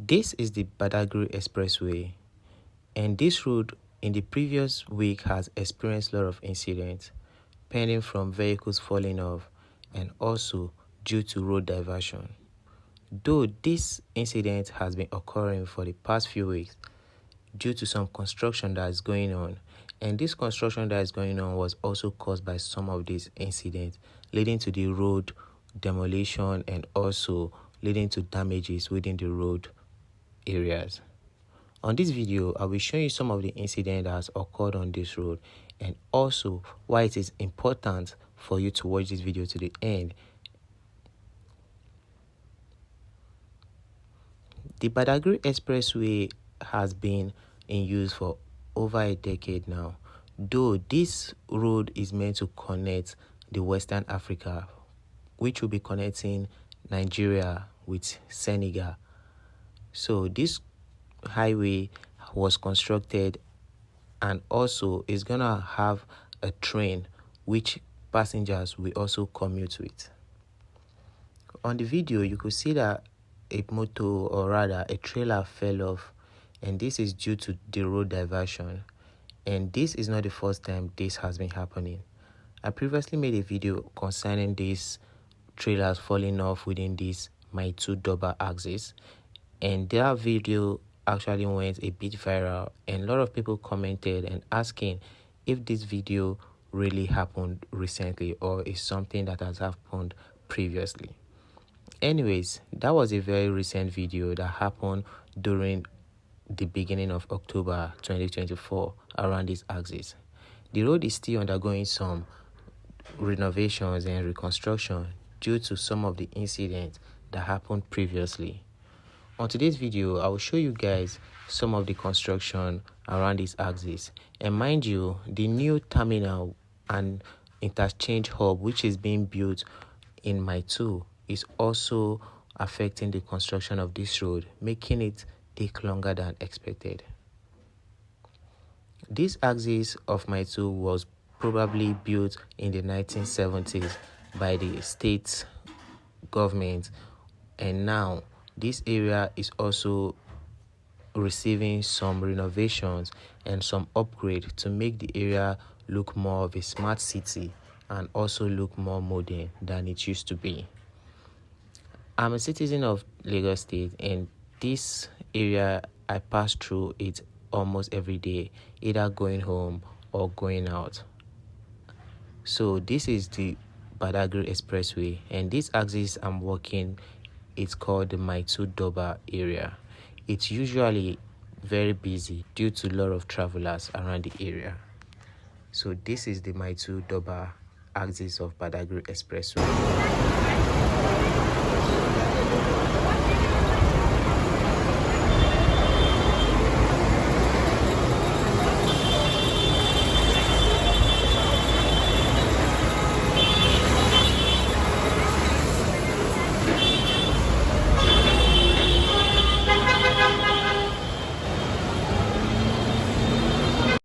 This is the Badagry Expressway, and this road in the previous week has experienced a lot of incidents, pending from vehicles falling off and also due to road diversion. Though this incident has been occurring for the past few weeks due to some construction that is going on, and this construction that is going on was also caused by some of these incidents, leading to the road demolition and also leading to damages within the road areas. On this video, I will show you some of the incidents that has occurred on this road and also why it is important for you to watch this video to the end. The Badagry Expressway has been in use for over a decade now, though this road is meant to connect the Western Africa, which will be connecting Nigeria with Senegal. So this highway was constructed and also is gonna have a train which passengers will also commute with. On the video, you could see that a motor, or rather a trailer, fell off, and this is due to the road diversion, and this is not the first time this has been happening. I previously made a video concerning these trailers falling off within this Maitu Doba axis, and that video actually went a bit viral, and a lot of people commented and asking if this video really happened recently or is something that has happened previously. Anyways, that was a very recent video that happened during the beginning of October 2024 around this axis. The road is still undergoing some renovations and reconstruction due to some of the incidents that happened previously. On today's video, I will show you guys some of the construction around this axis. And mind you, the new terminal and interchange hub which is being built in Maitu is also affecting the construction of this road, making it take longer than expected. This axis of Maitu was probably built in the 1970s by the state government, and now this area is also receiving some renovations and some upgrade to make the area look more of a smart city and also look more modern than it used to be. I'm a citizen of Lagos State, and this area I pass through it almost every day, either going home or going out. So this is the Badagry Expressway, and this axis I'm walking, it's called the Maitu Doba area. It's usually very busy due to a lot of travelers around the area. So this is the Maitu Doba axis of Badagry Expressway.